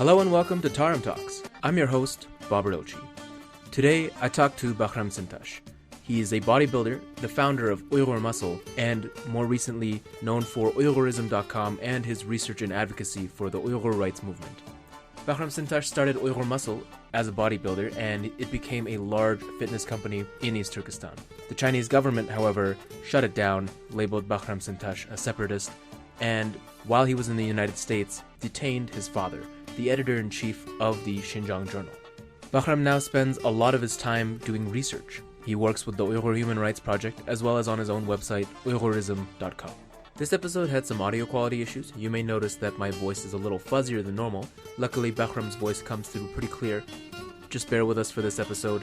Hello and welcome to Tarim Talks. I'm your host, Babur Ilchi. Today, I talked to Bahram Sintash. He is a bodybuilder, the founder of Uyghur Muscle, and more recently known for Uyghurism.com and his research and advocacy for the Uyghur rights movement. Bahram Sintash started Uyghur Muscle as a bodybuilder, and it became a large fitness company in East Turkestan. The Chinese government, however, shut it down, labeled Bahram Sintash a separatist, and while he was in the United States, detained his father, the editor-in-chief of the Xinjiang Journal. Bahram now spends a lot of his time doing research. He works with the Uyghur Human Rights Project as well as on his own website, Uyghurism.com. This episode had some audio quality issues. You may notice that my voice is a little fuzzier than normal. Luckily, Bahram's voice comes through pretty clear. Just bear with us for this episode.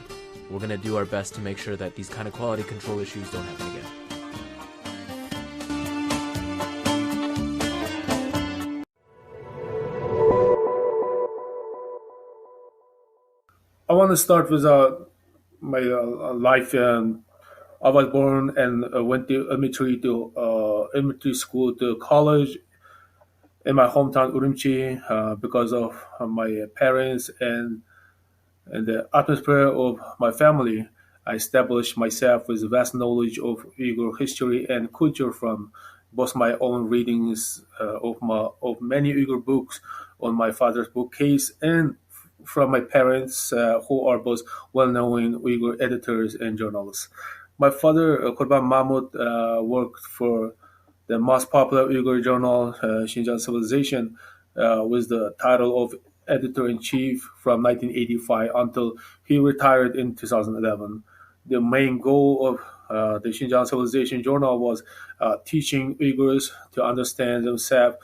We're going to do our best to make sure that these kind of quality control issues don't happen again. I want to start with my life. I was born and went to elementary school to college in my hometown Urumqi because of my parents and the atmosphere of my family. I established myself with vast knowledge of Uyghur history and culture from both my own readings of many Uyghur books on my father's bookcase and from my parents, who are both well-known Uyghur editors and journalists. My father, Qurban Mahmud, worked for the most popular Uyghur journal, Xinjiang Civilization, with the title of editor-in-chief from 1985 until he retired in 2011. The main goal of the Xinjiang Civilization journal was teaching Uyghurs to understand themselves,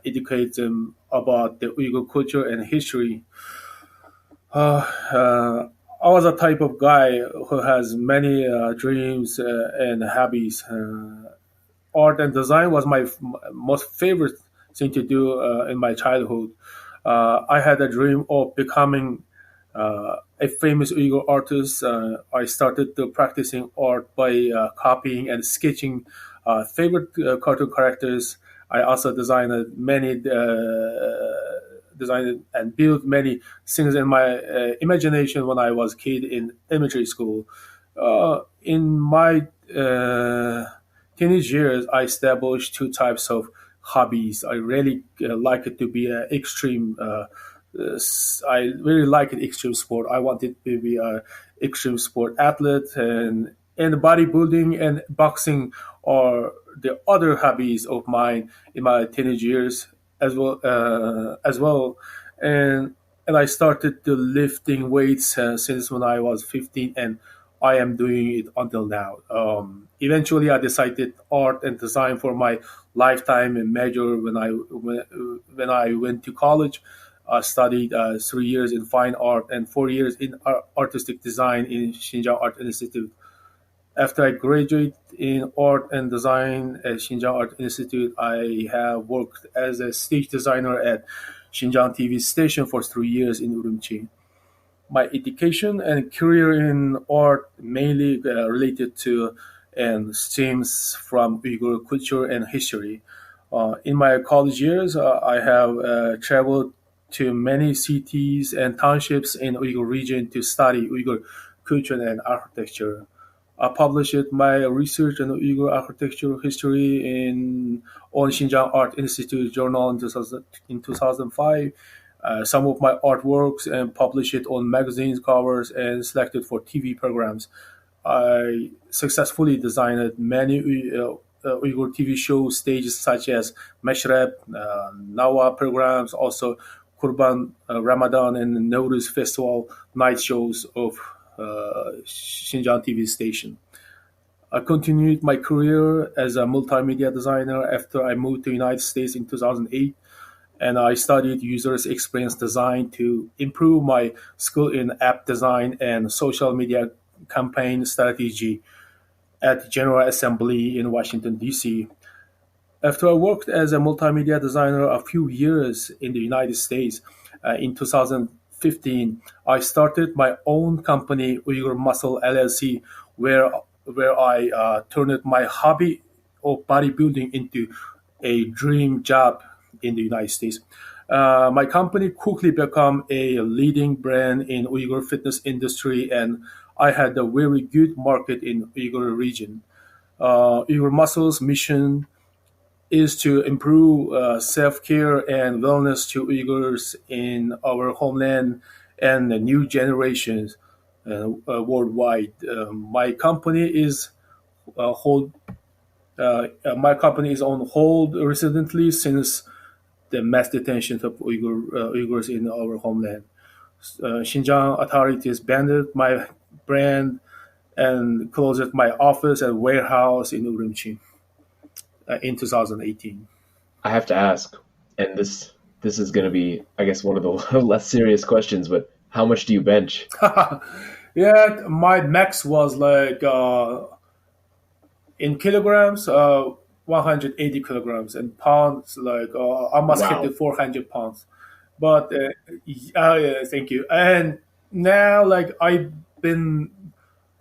educate them about the Uyghur culture and history. I was a type of guy who has many dreams and hobbies. Art and design was my most favorite thing to do in my childhood. I had a dream of becoming a famous Uyghur artist. I started practicing art by copying and sketching favorite cartoon characters. I also designed and built many things in my imagination when I was a kid in elementary school. In my teenage years, I established two types of hobbies. I really like it to be an extreme. I really like an extreme sport. I wanted to be an extreme sport athlete, and bodybuilding and boxing are the other hobbies of mine in my teenage years as well, and I started to lifting weights since when I was 15, and I am doing it until now. Eventually, I decided art and design for my lifetime and major when I went to college. I studied 3 years in fine art and 4 years in artistic design in Xinjiang Art Institute. After I graduated in art and design at Xinjiang Art Institute, I have worked as a stage designer at Xinjiang TV station for 3 years in Urumqi. My education and career in art mainly related to and stems from Uyghur culture and history. In my college years, I have traveled to many cities and townships in Uyghur region to study Uyghur culture and architecture. I published my research on Uyghur architectural history on Xinjiang Art Institute Journal in 2005. Some of my artworks and published it on magazines covers and selected for TV programs. I successfully designed many Uyghur TV shows, stages such as Meshreb, Nawa programs, also Kurban, Ramadan, and Nowruz Festival night shows of Xinjiang TV station. I continued my career as a multimedia designer after I moved to the United States in 2008, and I studied user experience design to improve my skill in app design and social media campaign strategy at General Assembly in Washington, D.C. After I worked as a multimedia designer a few years in the United States, in 2015, I started my own company, Uyghur Muscle LLC, where I turned my hobby of bodybuilding into a dream job in the United States. My company quickly became a leading brand in Uyghur fitness industry, and I had a very good market in Uyghur region. Uyghur Muscle's mission is to improve self-care and wellness to Uyghurs in our homeland and the new generations worldwide. Hold my company is on hold recently since the mass detention of Uyghurs in our homeland. Xinjiang authorities banned my brand and closed my office and warehouse in Urumqi in 2018. I have to ask, and this is going to be, I guess, one of the less serious questions, but how much do you bench? Yeah, my max was like in kilograms, 180 kilograms, and pounds like I almost hit the Wow. 400 pounds. But yeah, thank you. And now, like I've been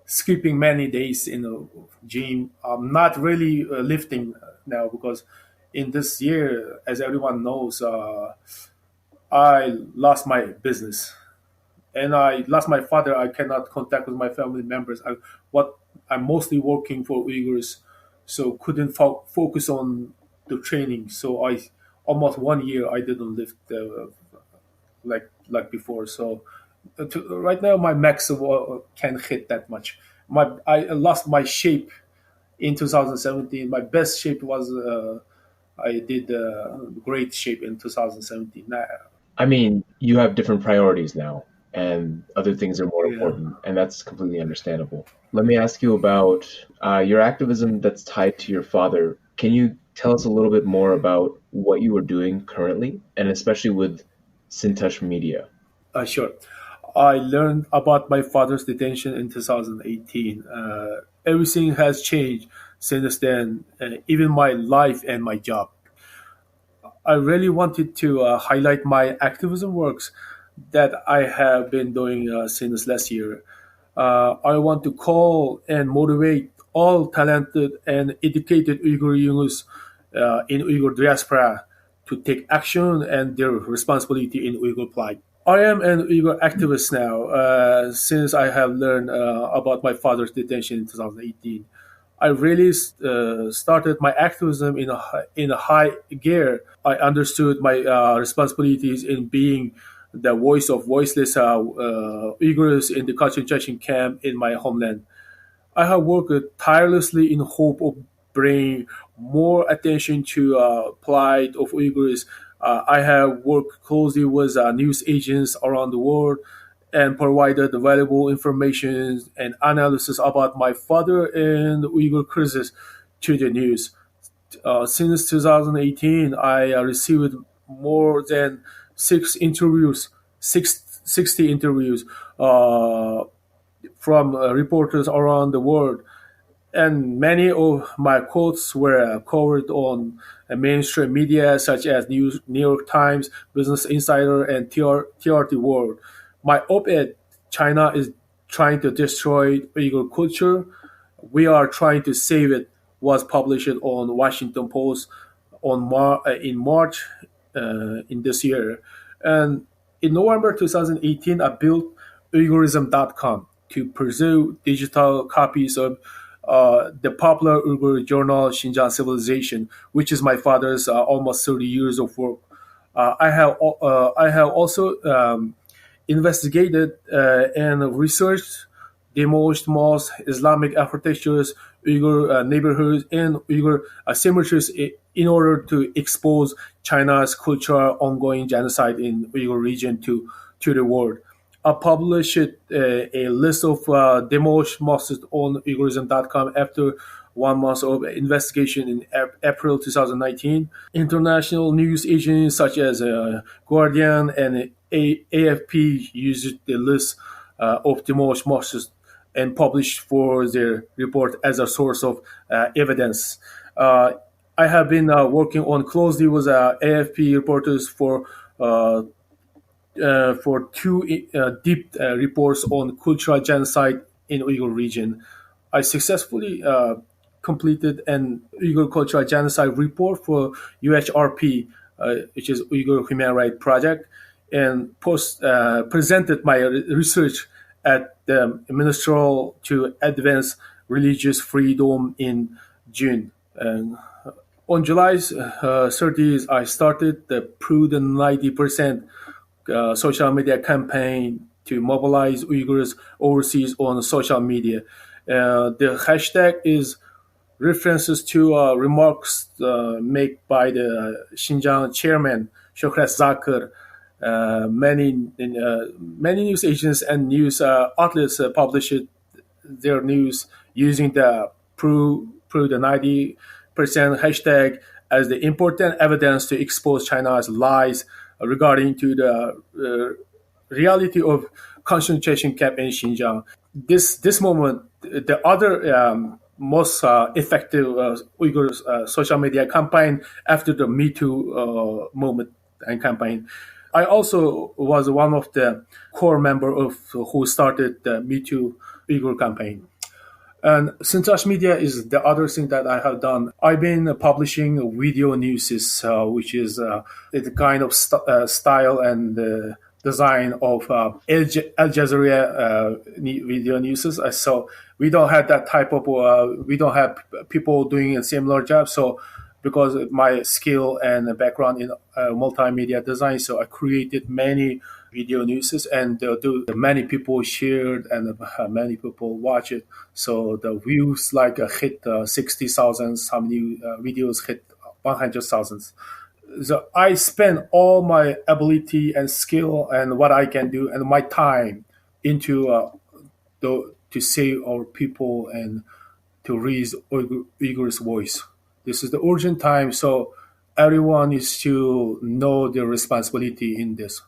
skipping many days in the gym. I'm not really lifting now because in this year, as everyone knows, I lost my business and I lost my father. I cannot contact with my family members. I'm mostly working for Uyghurs, so couldn't focus on the training. So I almost 1 year I didn't lift like before. So right now my max can't hit that much. I lost my shape in 2017. My best shape was I did great shape in 2017. I mean, you have different priorities now, and other things are more Yeah. important, and that's completely understandable. Let me ask you about your activism that's tied to your father. Can you tell us a little bit more about what you are doing currently, and especially with Sintash Media? Sure. I learned about my father's detention in 2018. Everything has changed since then, even my life and my job. I really wanted to highlight my activism works that I have been doing since last year. I want to call and motivate all talented and educated Uyghur youths in Uyghur diaspora to take action and their responsibility in Uyghur plight. I am an Uyghur activist now since I have learned about my father's detention in 2018. I really started my activism in a high gear. I understood my responsibilities in being the voice of voiceless Uyghurs in the concentration camp in my homeland. I have worked tirelessly in hope of bringing more attention to plight of Uyghurs. I have worked closely with news agents around the world and provided valuable information and analysis about my father and the Uyghur crisis to the news. Since 2018, I received more than 60 interviews from reporters around the world, and many of my quotes were covered on mainstream media such as New York Times, Business Insider, and TRT World. My op-ed, China is trying to destroy Uyghur culture. We are trying to save it, was published on Washington Post in March in this year. And in November 2018, I built Uyghurism.com to pursue digital copies of the popular Uyghur journal Xinjiang Civilization, which is my father's almost 30 years of work. I have also investigated and researched the most Islamic architectures, Uyghur neighborhoods, and Uyghur cemeteries in order to expose China's cultural ongoing genocide in Uyghur region to the world. I published a list of demolished mosques on Uyghurism.com after 1 month of investigation in April 2019. International news agencies such as Guardian and AFP used the list of demolished mosques and published for their report as a source of evidence. Uh, I have been working on closely with AFP reporters for two deep reports on cultural genocide in Uyghur region. I successfully completed an Uyghur cultural genocide report for UHRP which is Uyghur Human Rights Project, and presented my research at the Ministerial to Advance Religious Freedom in June. And on July 30th, I started the Prudent 90% social media campaign to mobilize Uyghurs overseas on social media. The hashtag is references to remarks made by the Xinjiang chairman, Shokrat Zakir. Many news agents and news outlets published their news using the Pro the 90% hashtag as the important evidence to expose China's lies regarding to the reality of concentration camp in Xinjiang. This moment, the other most effective Uyghur social media campaign after the Me Too movement and campaign. I also was one of the core member of who started the Me Too Uyghur campaign. And Sintash Media is the other thing that I have done. I've been publishing video news, which is the kind of style and design of Al Jazeera video news. So we don't have that type of, we don't have people doing a similar job. So because of my skill and background in multimedia design, so I created many video news, and many people shared and many people watch it. So the views like hit 60,000. Some new videos hit 100,000. So I spend all my ability and skill and what I can do and my time into to save our people and to raise Uyghurs' voice. This is the urgent time, so everyone needs to know their responsibility in this.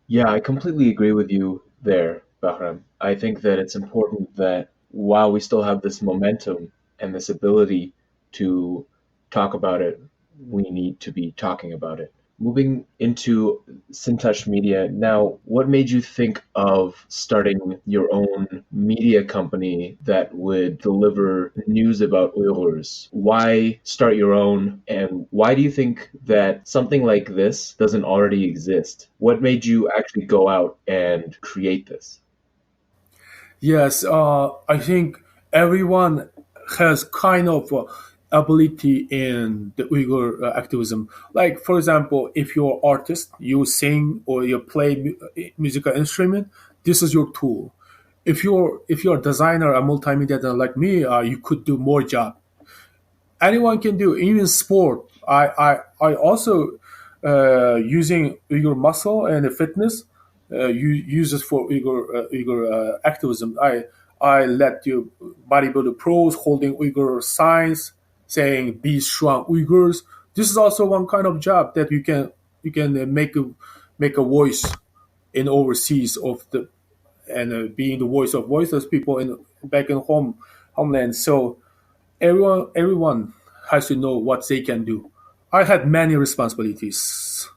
Yeah, I completely agree with you there, Bahram. I think that it's important that while we still have this momentum and this ability to talk about it, we need to be talking about it. Moving into Sintash Media, now, what made you think of starting your own media company that would deliver news about Uyghurs? Why start your own, and why do you think that something like this doesn't already exist? What made you actually go out and create this? Yes, I think everyone has kind of ability in the Uyghur activism. Like, for example, if you're an artist, you sing or you play musical instrument, this is your tool. If you're a designer, a multimedia designer like me, you could do more job. Anyone can do, even sport. I also using Uyghur Muscle and fitness uses for Uyghur activism. I let you bodybuilder pros holding Uyghur signs saying "Be strong, Uyghurs." This is also one kind of job that you can make a voice in overseas of the and being the voice of voiceless people in back in homeland. So everyone has to know what they can do. I had many responsibilities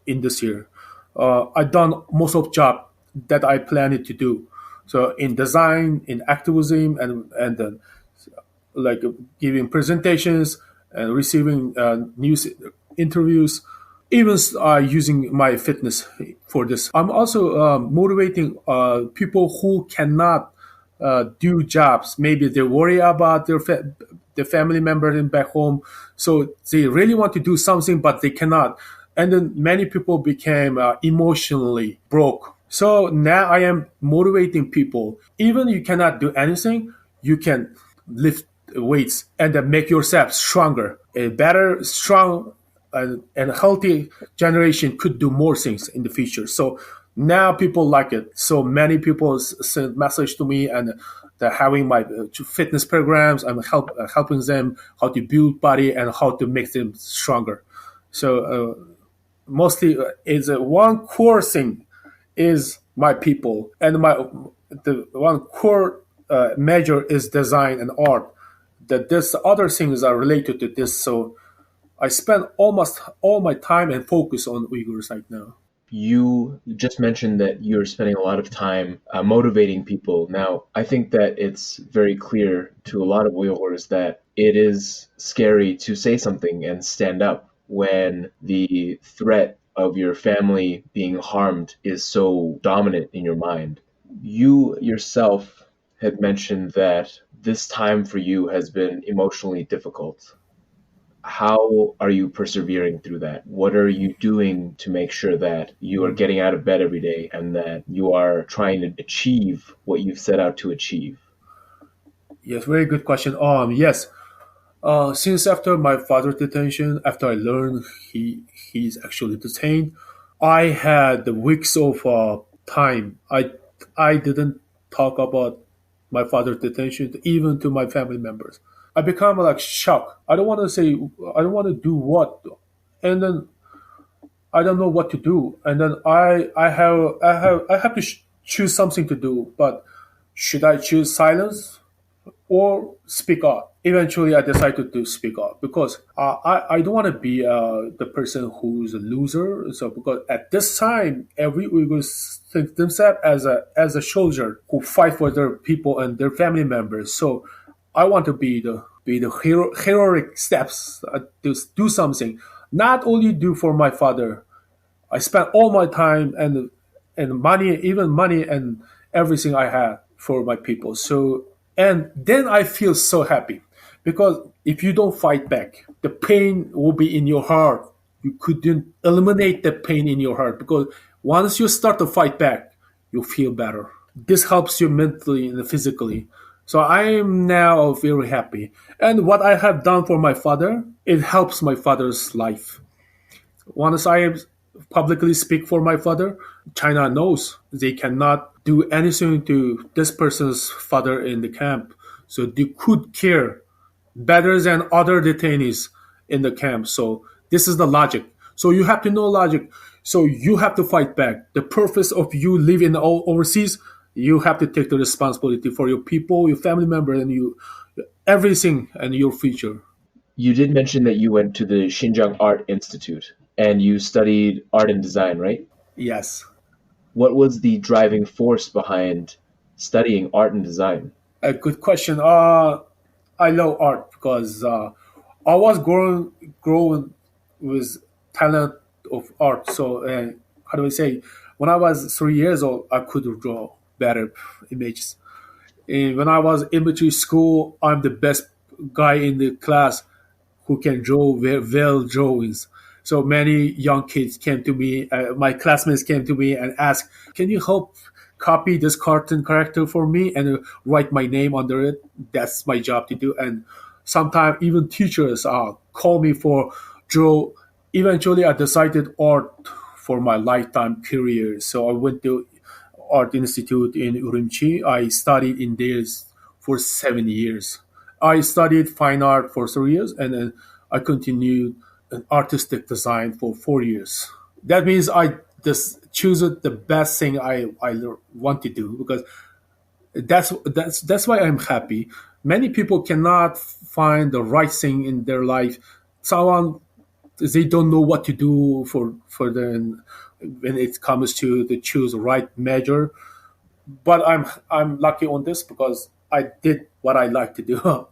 in this year. I done most of job that I planned to do. So in design, in activism, and then like giving presentations and receiving news interviews, even using my fitness for this. I'm also motivating people who cannot do jobs. Maybe they worry about their family members in back home, so they really want to do something, but they cannot. And then many people became emotionally broke. So now I am motivating people. Even you cannot do anything, you can lift weights and then make yourself stronger. A better, strong, and healthy generation could do more things in the future. So now people like it. So many people send message to me, and they're having my fitness programs. I'm helping them how to build body and how to make them stronger. So mostly is one core thing is my people, and the one core measure is design and art. That this other things are related to this. So I spend almost all my time and focus on Uyghurs right now. You just mentioned that you're spending a lot of time motivating people. Now, I think that it's very clear to a lot of Uyghurs that it is scary to say something and stand up when the threat of your family being harmed is so dominant in your mind. You yourself had mentioned that this time for you has been emotionally difficult. How are you persevering through that? What are you doing to make sure that you are getting out of bed every day and that you are trying to achieve what you've set out to achieve? Yes, very good question. Yes. Since after my father's detention, after I learned he's actually detained, I had the weeks of time. I didn't talk about my father's detention even to my family members. I become like shocked. I don't want to say I don't want to do what, and then I don't know what to do, and then I have to choose something to do. But should I choose silence or speak up? Eventually, I decided to speak up because I don't want to be the person who's a loser. So because at this time, every Uyghur thinks themselves as a soldier who fight for their people and their family members. So I want to be the heroic steps to do something, not only do for my father. I spent all my time and money, even money and everything I had for my people. So and then I feel so happy because if you don't fight back, the pain will be in your heart. You couldn't eliminate the pain in your heart because once you start to fight back, you feel better. This helps you mentally and physically. So I am now very happy. And what I have done for my father, it helps my father's life. Once I publicly speak for my father, China knows they cannot do anything to this person's father in the camp. So they could care better than other detainees in the camp. So this is the logic. So you have to know logic. So you have to fight back. The purpose of you living overseas, you have to take the responsibility for your people, your family members, and you everything and your future. You did mention that you went to the Xinjiang Art Institute and you studied art and design, right? Yes. What was the driving force behind studying art and design? A good question. I love art because I was growing with talent of art. So how do I say? When I was 3 years old, I could draw better images. And when I was in elementary school, I'm the best guy in the class who can draw well drawings. So many young kids came to me, my classmates came to me and asked, "Can you help copy this cartoon character for me and write my name under it?" That's my job to do. And sometimes even teachers call me for draw. Eventually, I decided art for my lifetime career. So I went to Art Institute in Urumqi. I studied in there for 7 years. I studied fine art for 3 years, and then I continued an artistic design for 4 years. That means I just choose the best thing I want to do because that's why I'm happy. Many people cannot find the right thing in their life. Someone they don't know what to do for them when it comes to choose the right measure. But I'm lucky on this because I did what I like to do.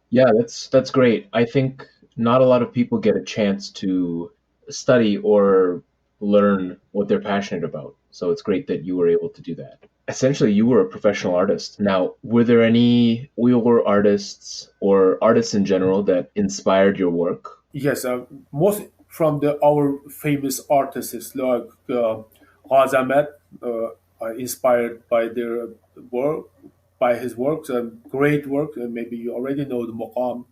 Yeah, that's great. I think not a lot of people get a chance to study or learn what they're passionate about. So it's great that you were able to do that. Essentially, you were a professional artist. Now, were there any Uyghur artists or artists in general that inspired your work? Yes, most from the our famous artists like Ghaz Ahmed, are inspired by their work, by his works, great work. Maybe you already know the Maqam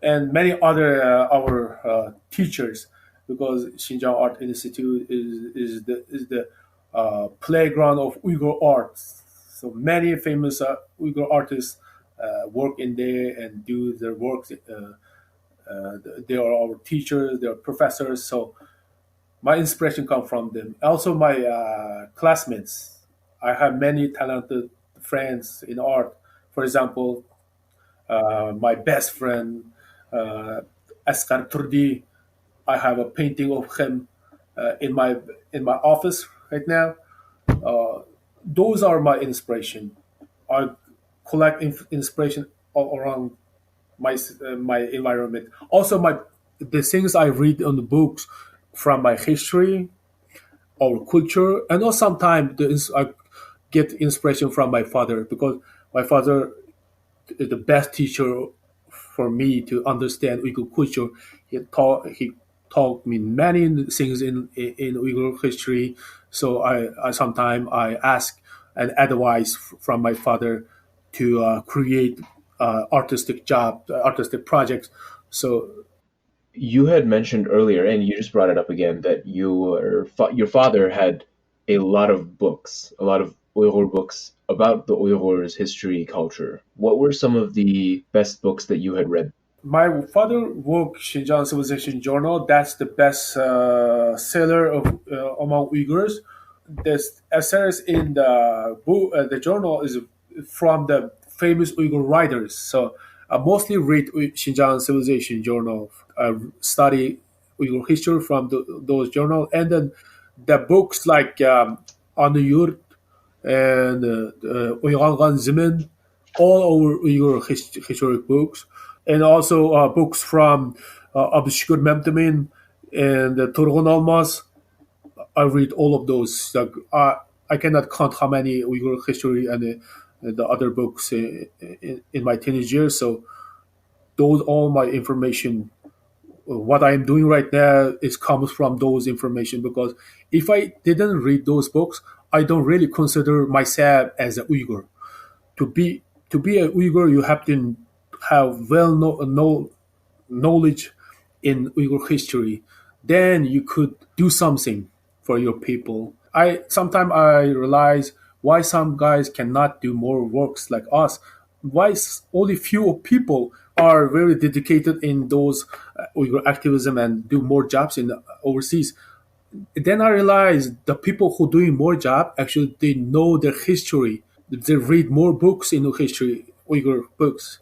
and many other our teachers, because Xinjiang Art Institute is the playground of Uyghur art. So many famous Uyghur artists work in there and do their work. They are our teachers, they are professors. So my inspiration comes from them. Also, my classmates. I have many talented friends in art. For example, my best friend Askar Turdi. I have a painting of him in my office right now. Those are my inspiration. I collect inspiration all around my environment. Also, my the things I read on the books from my history or culture, and also sometimes I get inspiration from my father, because my father is the best teacher for me to understand Uyghur culture. He taught me many things in Uyghur history. So I sometimes I ask and advice from my father to create artistic projects. So You had mentioned earlier, and you just brought it up again, that your father had a lot of books, a lot of Uyghur books about the Uyghurs' history, culture. What were some of the best books that you had read? my father wrote Xinjiang Civilization Journal. That's the best seller of among Uyghurs. This essays in the book, the journal is from the famous Uyghur writers. So I mostly read Xinjiang Civilization Journal. I study Uyghur history from those journals, and then the books like On the Yurt and Uyghur Zimin, all over Uyghur historic books, and also books from Abdüşşükür Memtemin and Turgun Almaz. I read all of those. Like, I cannot count how many Uyghur history and the other books in my teenage years. So those all my information. What I am doing right now is comes from those information, because if I didn't read those books, I don't really consider myself as a Uyghur. To be a Uyghur, you have to have knowledge in Uyghur history. Then you could do something for your people. I sometimes I realize why some guys cannot do more works like us. Why only few people are very dedicated in those Uyghur activism and do more jobs in overseas. Then I realized the people who doing more job actually they know their history. They read more books in history, Uyghur books.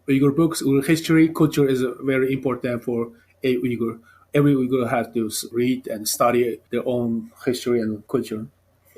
Uyghur books, Uyghur history, culture is very important for a Uyghur. Every Uyghur has to read and study their own history and culture.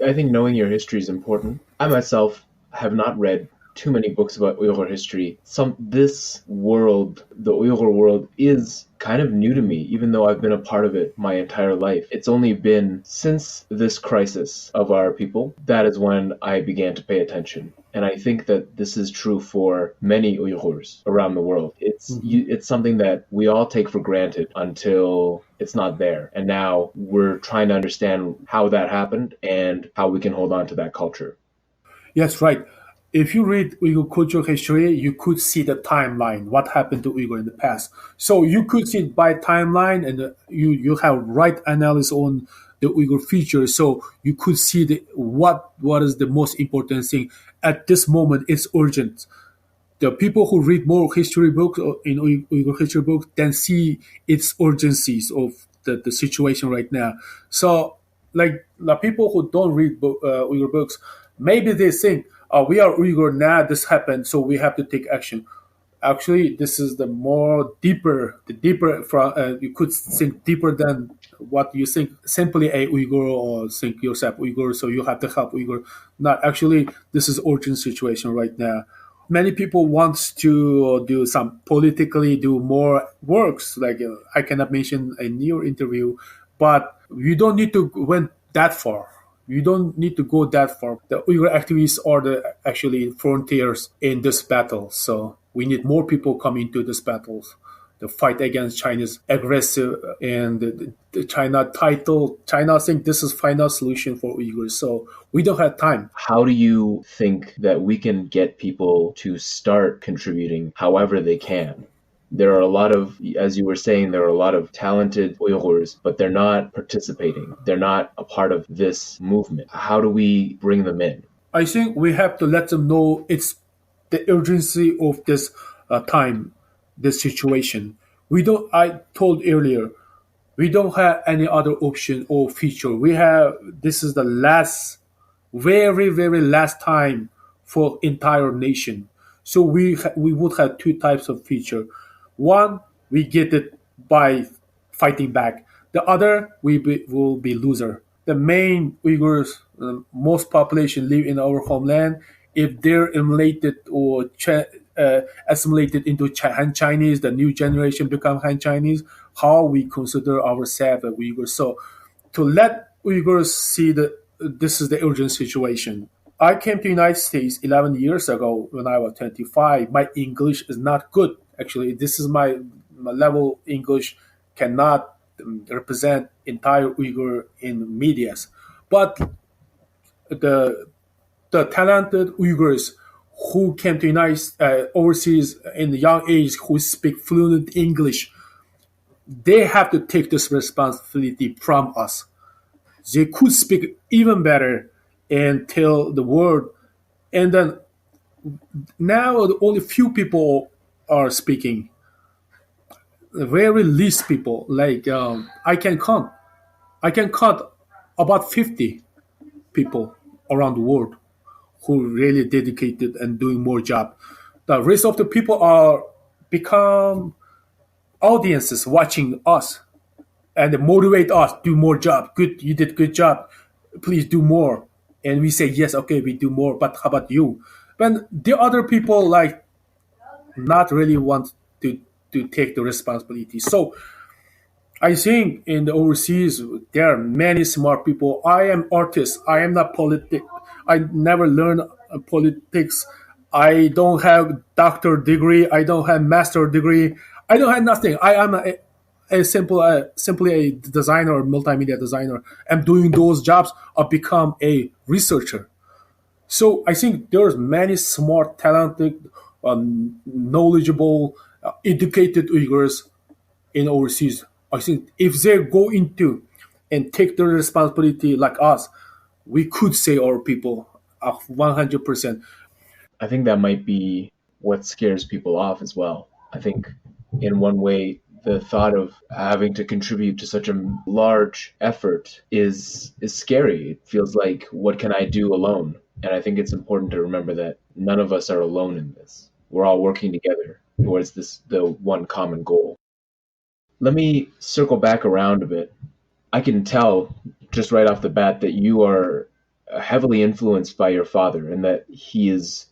I think knowing your history is important. I myself have not read too many books about Uyghur history. This world, the Uyghur world, is kind of new to me, even though I've been a part of it my entire life. It's only been since this crisis of our people that is when I began to pay attention. And I think that this is true for many Uyghurs around the world. It's something that we all take for granted until it's not there. And now we're trying to understand how that happened and how we can hold on to that culture. Yes, right. If you read Uyghur cultural history, you could see the timeline, what happened to Uyghur in the past. So you could see it by timeline, and you have right analysis on the Uyghur features. So you could see what is the most important thing at this moment. It's urgent. The people who read more history books in Uyghur history books then see its urgencies of the situation right now. So, like the people who don't read Uyghur books, maybe they think, we are Uyghur now, this happened, so we have to take action. Actually, this is the deeper from, you could think deeper than what you think simply a Uyghur or think yourself Uyghur, so you have to help Uyghur. Not actually, this is urgent situation right now. Many people want to do some politically do more works, like I cannot mention in your interview, but you don't need to went that far. You don't need to go that far. The Uyghur activists are the actually frontiers in this battle. So we need more people coming to this battles. The fight against China's aggressive and the China title. China think this is final solution for Uyghurs. So we don't have time. How do you think that we can get people to start contributing however they can? There are a lot of, as you were saying, there are a lot of talented Uyghurs, but they're not participating. They're not a part of this movement. How do we bring them in? I think we have to let them know it's the urgency of this time, this situation. We don't. I told earlier, we don't have any other option or feature. We have this is the last, very very last time for entire nation. So we would have two types of feature. One, we get it by fighting back. The other, will be loser. The main Uyghurs, most population live in our homeland, if they're emulated or assimilated into Han Chinese, the new generation become Han Chinese, how we consider ourselves a Uyghur. So to let Uyghurs see that this is the urgent situation. I came to the United States 11 years ago when I was 25. My English is not good. Actually, this is my level English cannot represent entire Uyghur in medias. But the the talented Uyghurs who came to United overseas in the young age who speak fluent English, they have to take this responsibility from us. They could speak even better and tell the world. And then now only few people are speaking. The very least people, like I can count about 50 people around the world who really dedicated and doing more job. The rest of the people are become audiences watching us and motivate us do more job. Good, you did good job. Please do more. And we say yes, okay, we do more. But how about you? But the other people like not really want to take the responsibility. So I think in the overseas there are many smart people. I am artist. I am not politic. I never learned politics. I don't have doctor degree. I don't have master degree. I don't have nothing. I am simply a designer or multimedia designer. I'm doing those jobs. I become a researcher. So I think there's many smart, talented, knowledgeable, educated Uyghurs in overseas. I think if they go into and take the responsibility like us, we could say our people 100%. I think that might be what scares people off as well. I think, in one way, the thought of having to contribute to such a large effort is scary. It feels like, what can I do alone? And I think it's important to remember that none of us are alone in this. We're all working together towards the one common goal. Let me circle back around a bit. I can tell just right off the bat that you are heavily influenced by your father, and that he is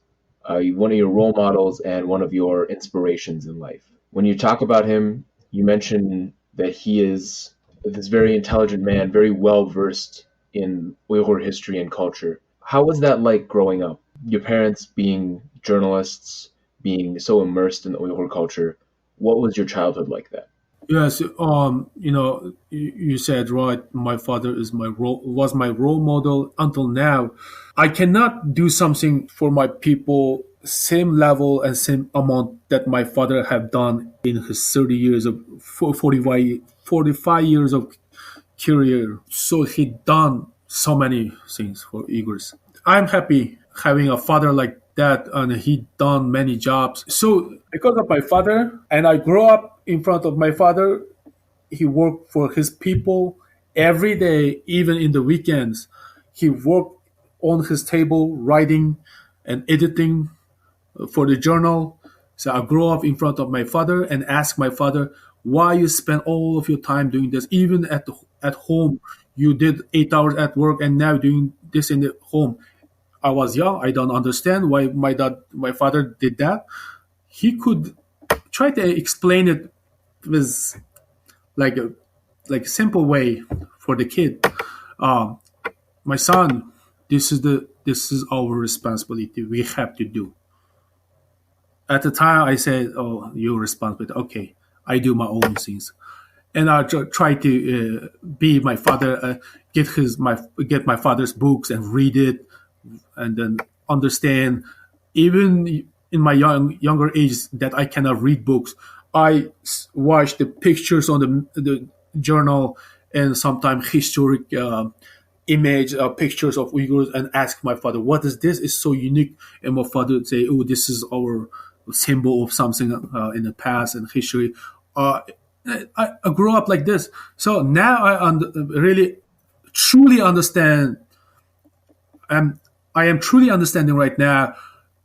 one of your role models and one of your inspirations in life. When you talk about him, you mention that he is this very intelligent man, very well versed in Uyghur history and culture. How was that like growing up? Your parents being journalists, being so immersed in the Uyghur culture. What was your childhood like that? Yes, you said right. My father is was my role model until now. I cannot do something for my people same level and same amount that my father have done in his 30 years of 45 years of career. So he done so many things for Uyghurs. I'm happy having a father like that, and he done many jobs. So because of my father, and I grew up in front of my father, he worked for his people every day, even in the weekends. He worked on his table, writing and editing for the journal. So I grew up in front of my father and asked my father, why you spend all of your time doing this? Even at home, you did 8 hours at work and now doing this in the home. I was young. I don't understand why my father did that. He could try to explain it with like a simple way for the kid. Um, my son, this is our responsibility. We have to do. At the time, I said, "Oh, your responsibility." Okay, I do my own things, and I try to be my father. Get my father's books and read it, and then understand. Even in my younger age, that I cannot read books, I watch the pictures on the journal and sometimes historic image pictures of Uyghurs and ask my father, "What is this? It's so unique." And my father would say, "Oh, this is our symbol of something in the past and history." Uh, I grew up like this, so now really truly understand. And I am truly understanding right now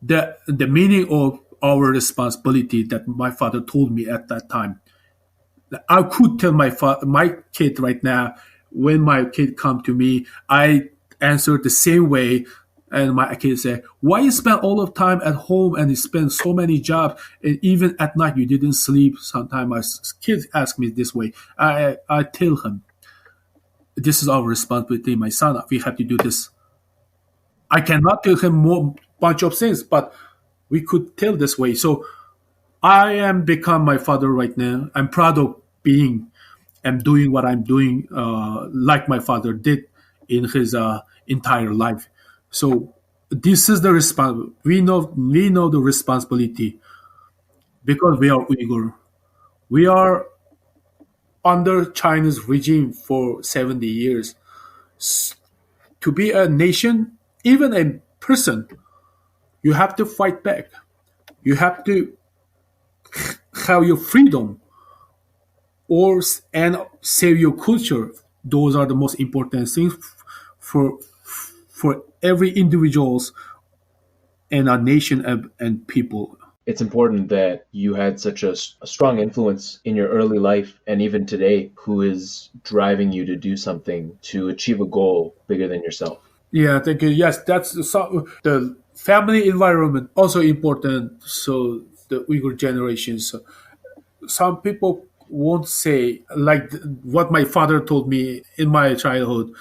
the meaning of our responsibility that my father told me at that time. I could tell my kid right now, when my kid come to me, I answer the same way And my kids say, why you spend all of time at home and you spend so many jobs and even at night you didn't sleep? Sometimes my kids ask me this way. I tell him, this is our responsibility, my son. We have to do this. I cannot tell him more bunch of things, but we could tell this way. So I am become my father right now. I'm proud of being and doing what I'm doing, like my father did in his entire life. So this is the response. We know the responsibility because we are Uyghur. We are under China's regime for 70 years. To be a nation, even a person, you have to fight back. You have to have your freedom or and save your culture. Those are the most important things for for every individuals and a nation and people. It's important that you had such a strong influence in your early life and even today who is driving you to do something to achieve a goal bigger than yourself. Yeah, thank you. Yes, that's the family environment also important. So the Uyghur generations. So some people won't say like what my father told me in my childhood.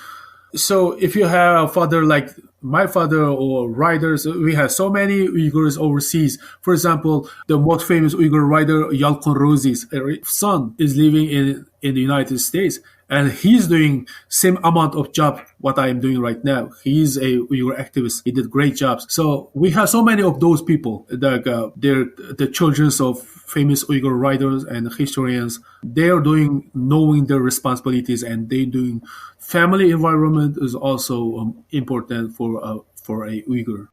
So if you have a father like my father or writers, we have so many Uyghurs overseas. For example, the most famous Uyghur writer Yalkun Rozi's son is living in the United States, and he's doing same amount of job what I am doing right now. He's a Uyghur activist. He did great jobs. So we have so many of those people. They're the children of famous Uyghur writers and historians. They are doing knowing their responsibilities, and they doing family environment is also important for a Uyghur.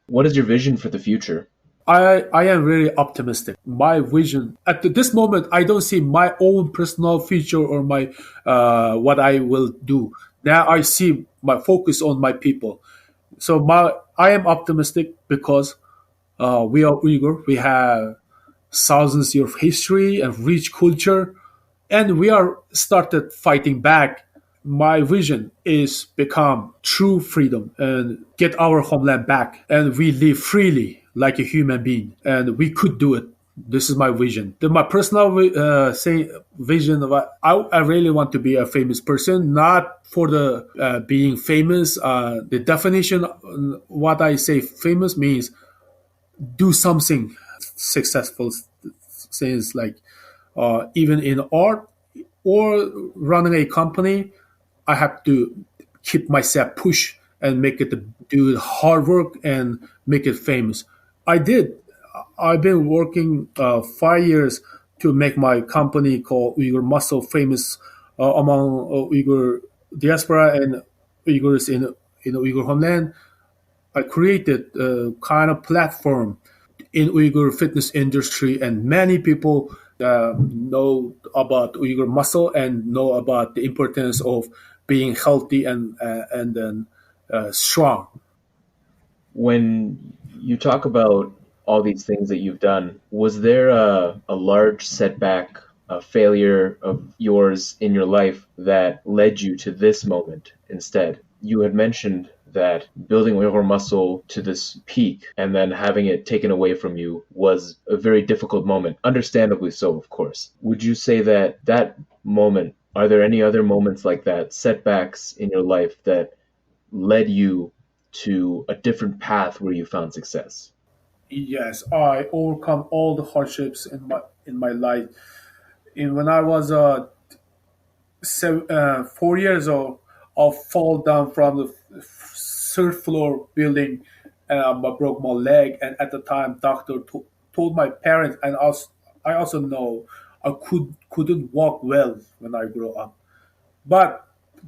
What is your vision for the future? I am very optimistic. My vision at this moment, I don't see my own personal future or my what I will do. Now I see my focus on my people. So I am optimistic because we are Uyghur. We have thousands years of history and rich culture, and we are started fighting back. My vision is become true freedom and get our homeland back, and we live freely like a human being, and we could do it. This is my vision. My personal vision of I really want to be a famous person, not for the being famous. The definition, what I say famous means do something successful, things like even in art or running a company. I have to keep myself push and make it do hard work and make it famous. I did. I've been working 5 years to make my company called Uyghur Muscle famous among Uyghur diaspora and Uyghurs in the Uyghur homeland. I created a kind of platform in Uyghur fitness industry, and many people know about Uyghur muscle and know about the importance of being healthy and then strong. When you talk about all these things that you've done, was there a large setback, a failure of yours in your life that led you to this moment instead? You had mentioned that building Uyghur Muscle to this peak and then having it taken away from you was a very difficult moment, understandably so, of course. Would you say that that moment, are there any other moments like that, setbacks in your life that led you to a different path where you found success? Yes, I overcome all the hardships in my life. And when I was 4 years old, I fall down from the third floor building, and I broke my leg. And at the time, doctor told my parents, and I also know I couldn't walk well when I grew up. But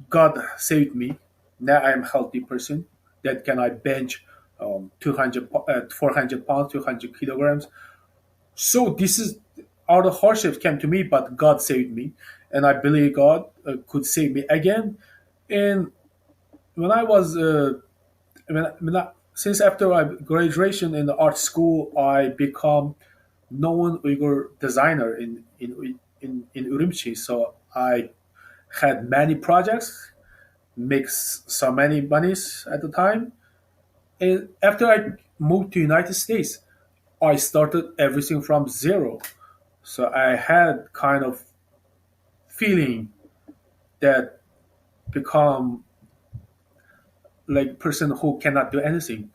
God saved me. Now I am a healthy person. That can I bench 400 pounds, 200 kilograms. So this is all the hardships came to me, but God saved me, and I believe God could save me again. And when I was since after I graduation in the art school, I become known Uyghur designer in Urumqi. So I had many projects, makes so many monies at the time, And after I moved to United States, I started everything from zero. So I had kind of feeling that become like person who cannot do anything.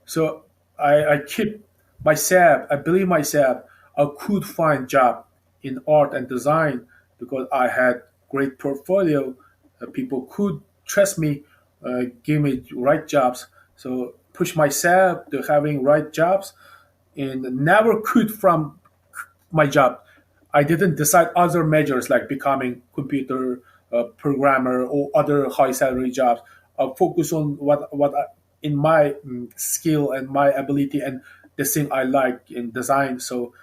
So I keep myself, I believe myself, I could find job in art and design because I had great portfolio. People could trust me, give me right jobs. So push myself to having right jobs and never quit from my job. I didn't decide other measures like becoming computer programmer or other high salary jobs. I focus on what in my skill and my ability and the thing I like in design. So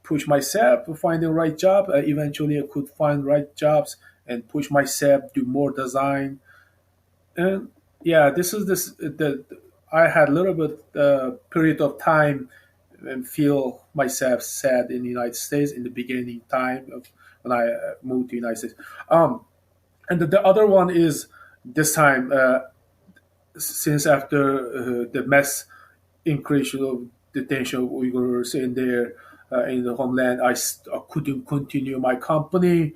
push myself to find the right job. Eventually, I could find right jobs and push myself do more design. And yeah, this is this the I had a little bit period of time and feel myself sad in the United States in the beginning time of when I moved to the United States. And the other one is this time since after the mass increase of detention of Uyghurs in the homeland, I couldn't continue my company.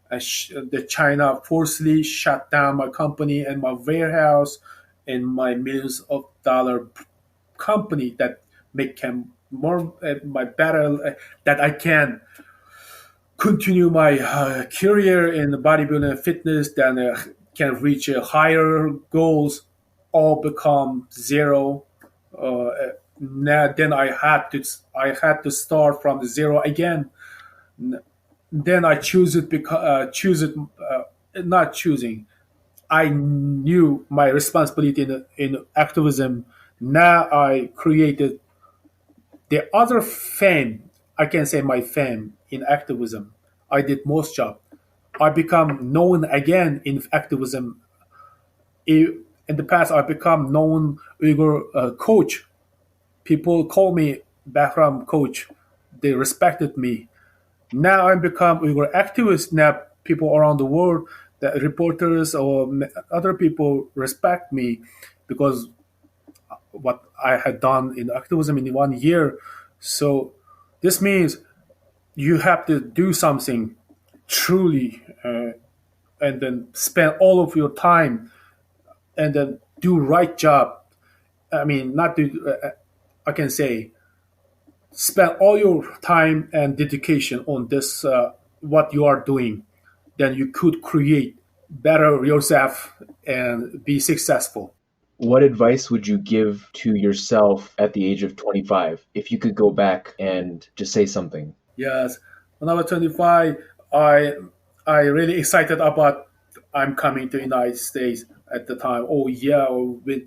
The China forcibly shut down my company and my warehouse and my millions of dollar company that make him more my better that I can continue my career in bodybuilding and fitness, then can reach higher goals, all become zero. Now, then I had to start from the zero again. Then I choose it because choose it not choosing. I knew my responsibility in activism. Now I created the other fame, I can say my fame in activism. I did most job. I become known again in activism. In the past, I become known Uyghur coach. People call me Bahram coach. They respected me. Now I become Uyghur activist. Now people around the world, the reporters or other people respect me because what I had done in activism in 1 year. So this means you have to do something truly and then spend all of your time and then do right job. I mean, not do, I can say, spend all your time and dedication on this, what you are doing. Then you could create better yourself and be successful. What advice would you give to yourself at the age of 25 if you could go back and just say something? Yes, when I was 25, I I really excited about I'm coming to United States at the time. Oh yeah, with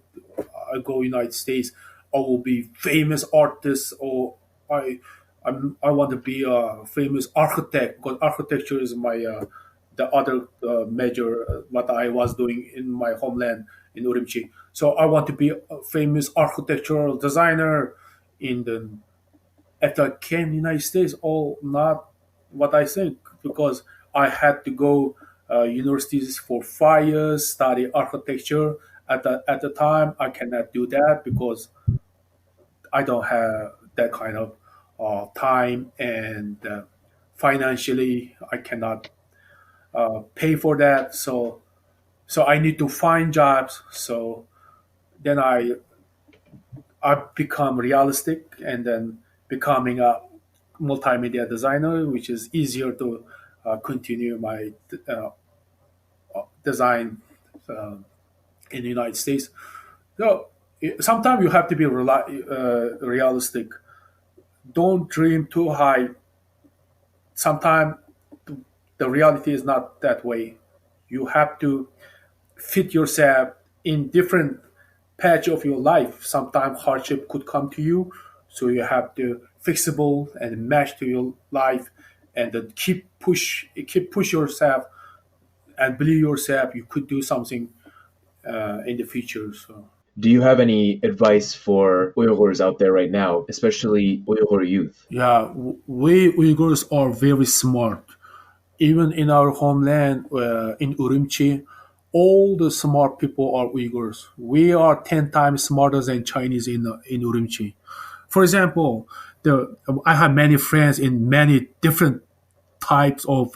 I go United States, I will be famous artist or I I want to be a famous architect because architecture is my the other major what I was doing in my homeland in Urumqi. So I want to be a famous architectural designer in the after I came to the United States, all not what I think because I had to go universities for 5 years, study architecture. At the time, I cannot do that because I don't have that kind of time and financially I cannot pay for that. So I need to find jobs. So then I become realistic and then becoming a multimedia designer, which is easier to continue my uh, design uh, in the United States. So sometimes you have to be realistic. Don't dream too high. Sometimes the reality is not that way. You have to fit yourself in different patch of your life. Sometimes hardship could come to you, so you have to flexible and match to your life, and then keep push yourself and believe yourself. You could do something in the future. So Do you have any advice for Uyghurs out there right now, especially Uyghur youth? yeah, we Uyghurs are very smart. Even in our homeland in Urumqi, all the smart people are Uyghurs. We are 10 times smarter than Chinese in Urumqi. For example, I have many friends in many different types of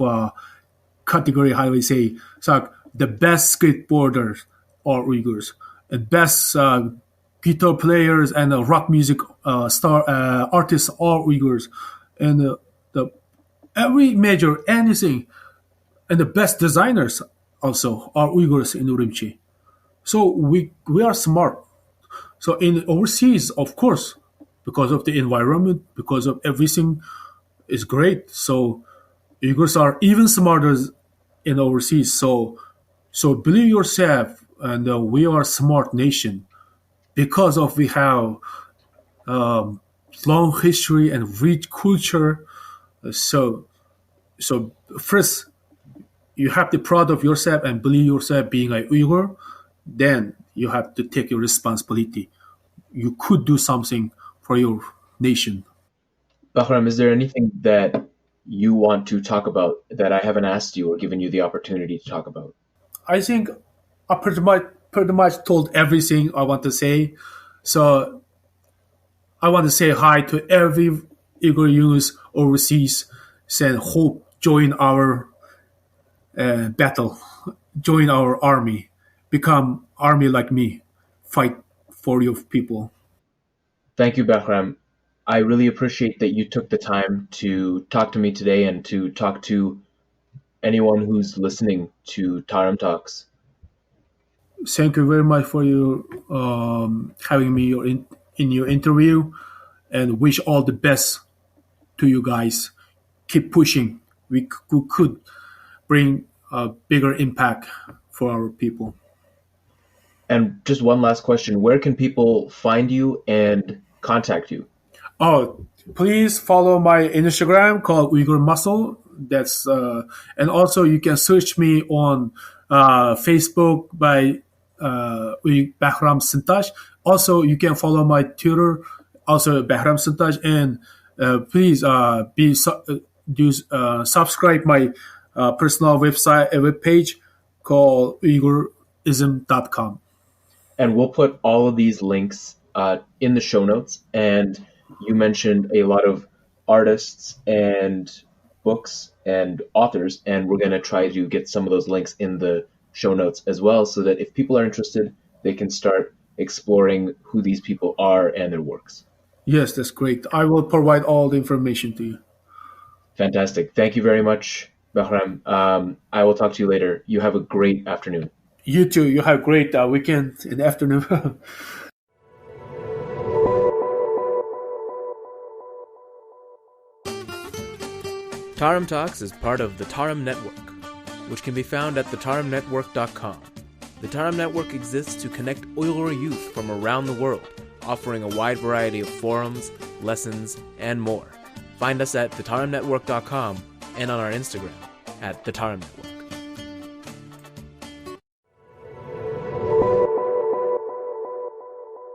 category. How do we say? So like, the best skateboarders are Uyghurs, the best guitar players and rock music star artists are Uyghurs, and the every major anything, and the best designers also are Uyghurs in Urumqi. So we are smart. So in overseas, of course, because of the environment, because of everything is great. So Uyghurs are even smarter in overseas. So believe yourself, and we are a smart nation because of we have long history and rich culture. So so first you have to be proud of yourself and believe yourself being a Uyghur. Then you have to take your responsibility. You could do something for your nation. Bahram, is there anything that you want to talk about that I haven't asked you or given you the opportunity to talk about? I think I pretty much told everything I want to say. So I want to say hi to every Uyghur youth overseas. Saying hope join our battle, join our army, become army like me, fight for your people. Thank you, Bahram. I really appreciate that you took the time to talk to me today and to talk to anyone who's listening to Tarim Talks. Thank you very much for you having me in your interview, and wish all the best to you guys. Keep pushing. We could bring a bigger impact for our people. And just one last question. Where can people find you and contact you? Oh, please follow my Instagram called Uyghur Muscle. That's and also you can search me on Facebook by Bahram Sintash. Also, you can follow my Twitter, also Bahram Sintash, and please subscribe my personal web page called Uyghurism.com. And we'll put all of these links in the show notes. And you mentioned a lot of artists and books and authors, and we're going to try to get some of those links in the show notes as well, so that if people are interested, they can start exploring who these people are and their works. Yes, that's great. I will provide all the information to you. Fantastic. Thank you very much, Bahram. I will talk to you later. You have a great afternoon. You too. You have a great weekend in the afternoon. Tarim Talks is part of the Tarim Network, which can be found at thetarimnetwork.com. The Tarim Network exists to connect Uyghur youth from around the world, offering a wide variety of forums, lessons, and more. Find us at thetarimnetwork.com and on our Instagram at thetarimnetwork.